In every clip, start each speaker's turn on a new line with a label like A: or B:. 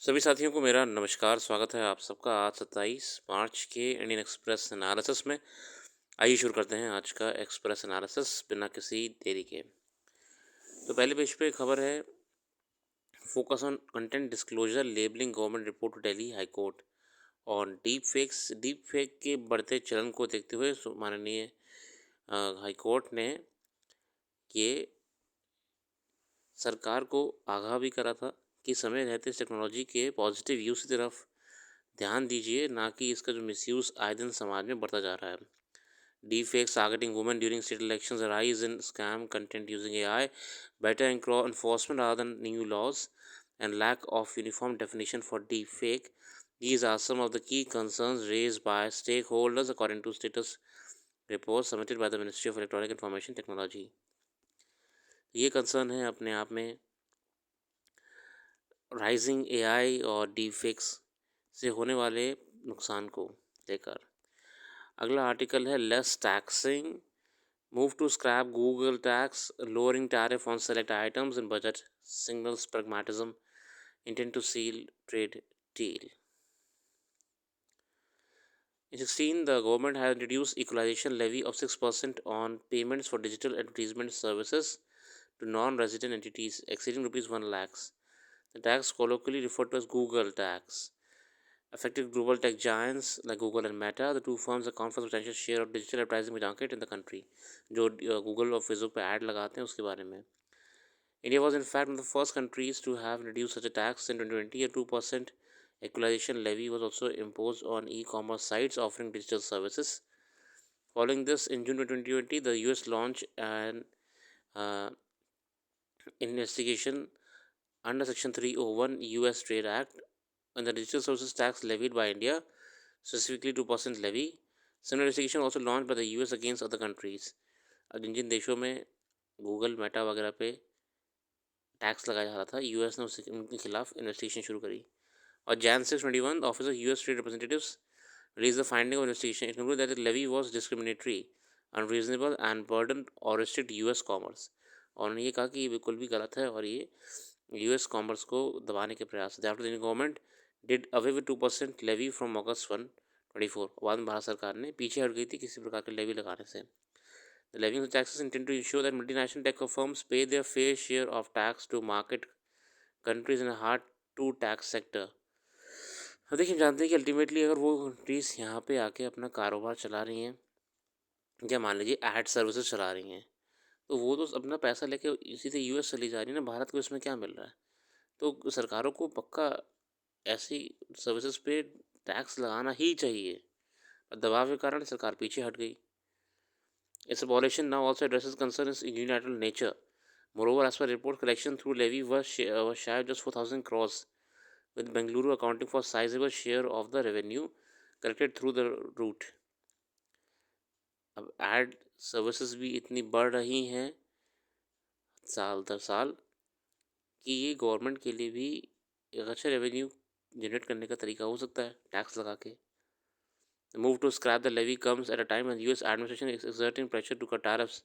A: सभी साथियों को मेरा नमस्कार, स्वागत है आप सबका आज 27 मार्च के इंडियन एक्सप्रेस एनालिसिस में। आइए शुरू करते हैं आज का एक्सप्रेस एनालिसिस बिना किसी देरी के। तो पहले पेज पे खबर है, focus on content disclosure labeling government report to Delhi high court on deep fake के बढ़ते चलन को देखते हुए माननीय हाई कोर्ट ने ये सरकार को आगाह भी करा था कि समय रहते इस टेक्नोलॉजी के पॉजिटिव यूज़ की तरफ ध्यान दीजिए, ना कि इसका जो मिसयूज़ आए दिन समाज में बढ़ता जा रहा है। Deepfakes targeting women during state elections, a rise in scam content using AI, better enforcement rather than new laws, and lack of uniform definition for deepfake. These are some of the key concerns raised by stakeholders according to status reports submitted by the Ministry of Electronic Information Technology. ये concern है अपने आप में rising AI और deepfakes से होने वाले नुकसान को लेकर। अगला आर्टिकल है less taxing, move to scrap Google tax, lowering tariff on select items in budget signals pragmatism, intent to seal trade deal. In 2016, the government has introduced equalization levy of 6% on payments for digital advertisement services to non-resident entities exceeding rupees 1 lakhs. The tax, colloquially referred to as Google tax, affected global tech giants like Google and Meta. The two firms account for substantial share of digital advertising market in the country. जो Google और Facebook पे add लगाते हैं उसके बारे में। India was in fact one of the first countries to have introduced such a tax in 2020. A 2% equalization levy was also imposed on e-commerce sites offering digital services. Following this, in June 2020, the US launched an uh, investigation under Section 301 US Trade Act on the digital services tax levied by India, specifically 2% levy. Similar investigation also launched by the US against other countries. अब जिन जिन देशों में Google Meta वगैरह पे tax लगाया जा रहा था, US ने उनके खिलाफ इन्वेस्टिगेशन शुरू करी। और Jan 621, the Office of US Trade Representatives released the finding of investigation. It concluded that the levy was discriminatory, unreasonable and burdened or restrict US commerce. और उन्होंने ये कहा कि ये बिल्कुल भी गलत है और ये यूएस कॉमर्स को दबाने के प्रयास थे। After the government did away with 2% levy from August 1, 2024। बाद में भारत सरकार ने पीछे हट गई थी किसी प्रकार के लेवी लगाने से। The levying of taxes intend to ensure that multinational tech firms pay their fair share of tax to market countries in a hard to tax sector. अब देखिए, जानते हैं कि अल्टीमेटली अगर वो कंट्रीज़ यहाँ पे आके अपना कारोबार चला रही हैं या मान लीजिए एड सर्विसेज चला रही हैं, तो वो तो अपना पैसा लेके सीधे यूएस चली जा रही है ना। भारत को इसमें क्या मिल रहा है? तो सरकारों को पक्का ऐसी सर्विसेज पे टैक्स लगाना ही चाहिए। दबाव के कारण सरकार पीछे हट गई। Its abolition now also addresses concerns in unilateral nature. Moreover, as per report, collection through levy was shy of just 4,000 crores, with Bengaluru accounting for a sizable share of the revenue collected through the route. अब add services भी इतनी बढ़ रही हैं साल दर साल कि ये गवर्नमेंट के लिए भी एक अच्छा रेवेन्यू जनरेट करने का तरीका हो सकता है टैक्स लगा के। The move to scrap the levy comes at a time when the US administration is exerting pressure to cut tariffs.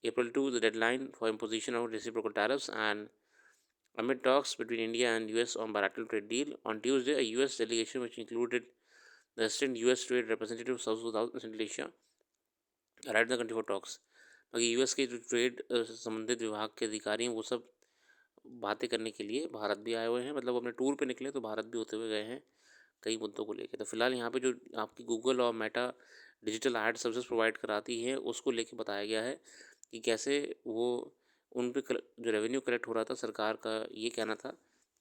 A: April 2, the deadline for imposition of reciprocal tariffs, and amid talks between India and US on bilateral trade deal, on Tuesday, a US delegation which included the Assistant US Trade Representative of South Central Asia arrived in the country for talks. बाकी US के जो trade संबंधित विभाग के अधिकारी हैं वो सब बातें करने के लिए भारत भी आए हुए हैं। मतलब अपने टूर पे निकले तो भारत भी होते हुए गए हैं कई मुद्दों को लेकर। तो फिलहाल यहाँ पे जो आपकी गूगल और Meta digital ad services provide कराती है उसको लेके बताया गया है कि कैसे वो उन पे जो रेवेन्यू कलेक्ट हो रहा था, सरकार का ये कहना था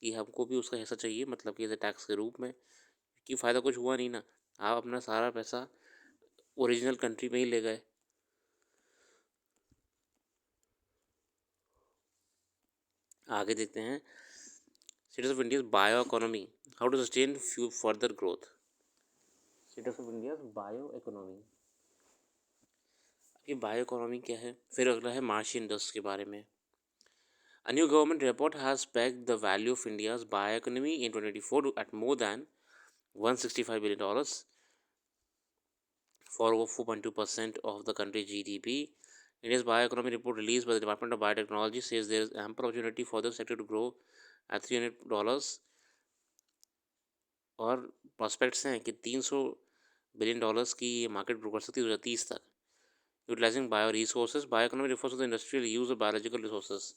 A: कि हमको भी उसका हिस्सा चाहिए, मतलब कि एज टैक्स के रूप में। कि फ़ायदा कुछ हुआ नहीं ना, आप अपना सारा पैसा ओरिजिनल कंट्री में ही ले गए। आगे देखते हैं, status of India bio economy, how to sustain further growth. Status of India bio economy, ये बायो इकोनॉमी क्या है? फिर अगला है मार्शी इंडस्ट्री के बारे में। A new government report has pegged the value of India's bioeconomy in 2024 at more than $165 billion, for over 4.2% of the country's GDP. India's bioeconomy report released by the Department of Biotechnology says there is ample opportunity for the sector to grow at $300 और prospects हैं कि $300 billion की ये market grow कर सकती है 2030 तक. Utilizing bioresources, bioeconomy refers to the industrial use of biological resources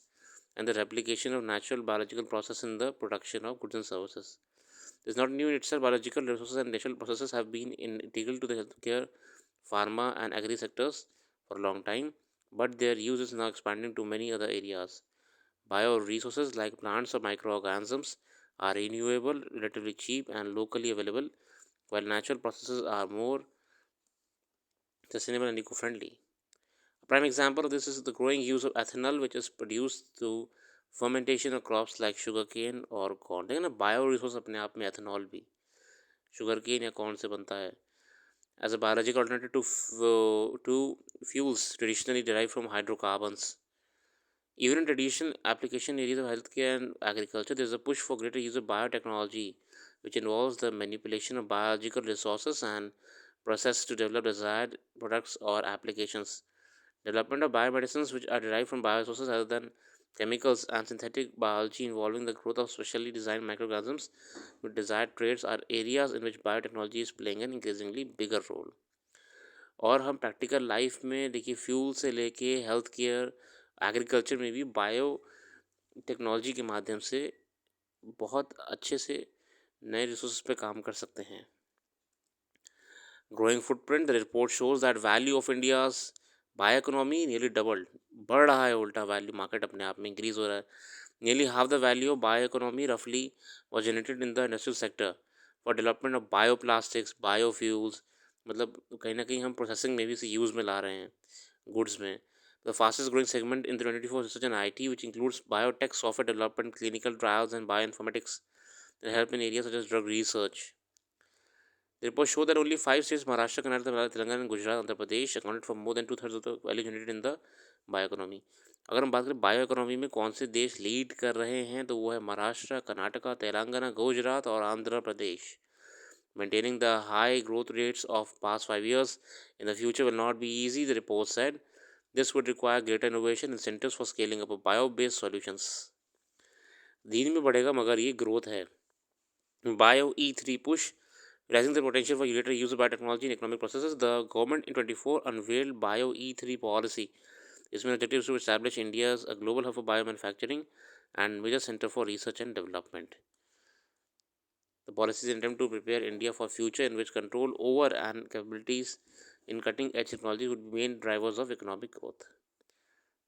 A: and the replication of natural biological process in the production of goods and services. This is not new in itself. Biological resources and natural processes have been integral to the healthcare, pharma, and agri sectors for a long time, but their use is now expanding to many other areas. Bioresources like plants or microorganisms are renewable, relatively cheap, and locally available, while natural processes are more sustainable and eco-friendly. A prime example of this is the growing use of ethanol, which is produced through fermentation of crops like sugarcane और corn. देखिए ना, bio resource अपने आप में ethanol भी sugarcane या corn से बनता है. As a biological alternative to fuels traditionally derived from hydrocarbons. Even in traditional application areas of healthcare and agriculture, there is a push for greater use of biotechnology, which involves the manipulation of biological resources and process to develop desired products or applications. Development of biomedicines which are derived from biosources other than chemicals and synthetic biology involving the growth of specially designed microorganisms with desired traits are areas in which biotechnology is playing an increasingly bigger role. और हम practical life में देखिए fuel से लेके health care agriculture में भी bio technology के माध्यम से बहुत अच्छे से नए रिसोर्स पे काम कर सकते हैं. Growing footprint, the report shows that value of India's bioeconomy nearly doubled. बढ़ रहा है उल्टा वैल्यू मार्केट अपने आप में इंक्रीज हो रहा है. Nearly half the value of bioeconomy roughly was generated in the industrial sector for development of bioplastics, biofuels. मतलब कहीं ना कहीं हम प्रोसेसिंग में भी इसे यूज़ में ला रहे हैं गुड्स में. The fastest growing segment in the 24 research and IT, which includes biotech, software development, clinical trials, and bioinformatics that help in areas such as drug research. The report showed that only five states, Maharashtra, Karnataka, Telangana, and Gujarat, Andhra Pradesh, accounted for more than two-thirds of the value generated in the bioeconomy. अगर हम बात करें bio economy में कौन से देश lead कर रहे हैं तो वो है महाराष्ट्र, कर्नाटका, तेलंगाना, गुजरात और Andhra Pradesh. Maintaining the high growth rates of past 5 years in the future will not be easy, the report said. This would require greater innovation incentives for scaling up of bio-based solutions. दिन में बढ़ेगा मगर ये ग्रोथ है. Bio E3 push, raising the potential for greater use of biotechnology in economic processes. The government in 24 unveiled Bio E3 policy. इसमें objective is to establish India as a global hub for biomanufacturing and major center for research and development. The policy is intended to prepare India for a future in which control over and capabilities in cutting-edge technology would be main drivers of economic growth.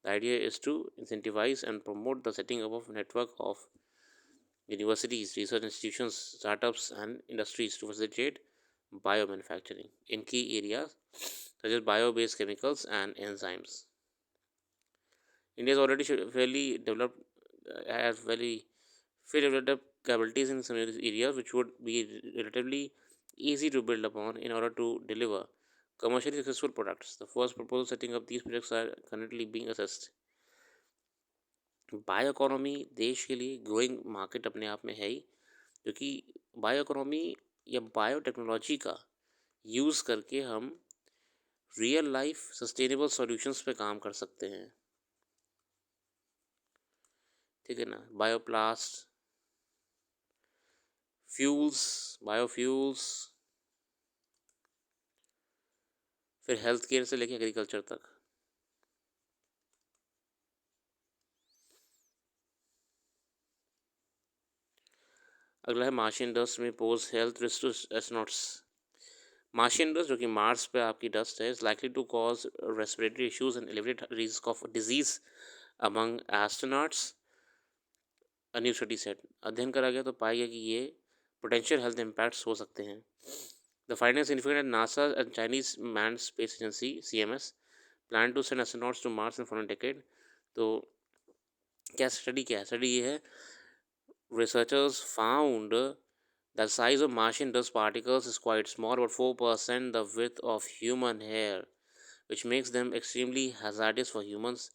A: The idea is to incentivize and promote the setting up of a network of universities, research institutions, startups, and industries to facilitate biomanufacturing in key areas such as bio-based chemicals and enzymes. India is already fairly developed, has very fairly developed capabilities in some areas which would be relatively easy to build upon in order to deliver commercially successful products. The first proposal setting up these projects are currently being assessed. Bio economy देश के लिए growing market अपने आप में है ही, क्योंकि bio economy या bio technology का यूज़ करके हम रियल लाइफ सस्टेनेबल सॉल्यूशंस पे काम कर सकते हैं. ठीक है ना. बायोप्लास्ट, फ्यूल्स, बायोफ्यूल्स, फिर हेल्थ केयर से लेके एग्रीकल्चर तक. अगला है मार्शियन डस्ट में pose health risk to astronauts. Martian dust जो कि मार्स पे आपकी डस्ट है, is likely to cause respiratory issues and elevated risk of disease among astronauts. A new study set, अध्ययन करा गया तो पाया गया कि ये पोटेंशियल हेल्थ इम्पैक्ट्स हो सकते हैं. The finding significant at NASA and Chinese manned space agency CMS plan to send astronauts to Mars in following decade. तो क्या स्टडी, क्या है स्टडी, ये है researchers found the size of Martian dust particles is quite small, about 4% the width of human hair, which makes them extremely hazardous for humans.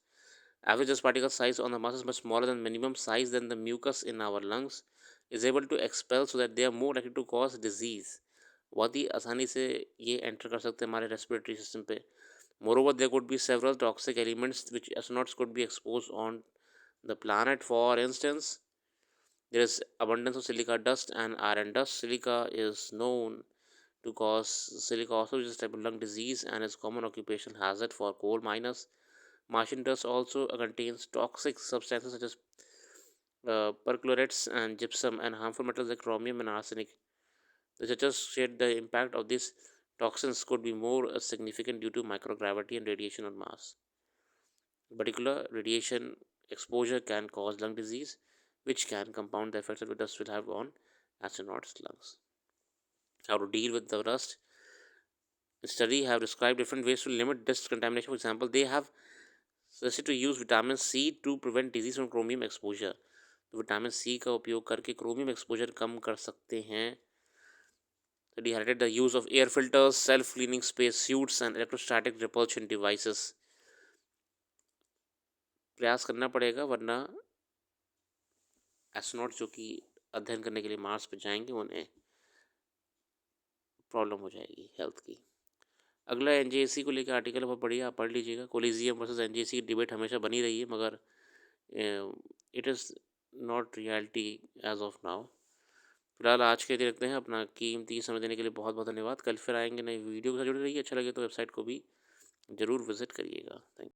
A: Average dust particle size on the Mars is much smaller than minimum size than the mucus in our lungs is able to expel, so that they are more likely to cause disease. बहुत ही आसानी से ये enter कर सकते हैं हमारे respiratory system पे. Moreover, there could be several toxic elements which astronauts could be exposed on the planet. For instance, There is abundance of silica dust and iron dust. Silica is known to cause silica also is a type of lung disease and is common occupation hazard for coal miners. Martian dust also contains toxic substances such as perchlorates and gypsum and harmful metals like chromium and arsenic. The judges said the impact of these toxins could be more significant due to microgravity and radiation on Mars. In particular, radiation exposure can cause lung disease, which can compound the effects that the dust will have on astronauts' lungs. How to deal with the dust? The study have described different ways to limit dust contamination. For example, they have suggested to use vitamin C to prevent disease from chromium exposure. तो vitamin C का उपयोग करके chromium exposure कम कर सकते हैं. Study highlighted the use of air filters, self-cleaning space suits and electrostatic repulsion devices. प्रयास करना पड़ेगा वरना एस्ट्रोनॉट जो कि अध्ययन करने के लिए मार्स पर जाएंगे उन्हें प्रॉब्लम हो जाएगी हेल्थ की. अगला एनजेसी को लेकर आर्टिकल बहुत बढ़िया, आप पढ़ लीजिएगा. कोलिजियम वर्सेस एनजेसी की डिबेट हमेशा बनी रही है, मगर it is not reality as of now. फिलहाल आज के लिए रखते हैं. अपना कीमती समय देने के लिए बहुत बहुत धन्यवाद. कल फिर आएंगे नई वीडियो के साथ. जुड़े रहिए. अच्छा लगे तो वेबसाइट को भी ज़रूर विजिट करिएगा. Thank you.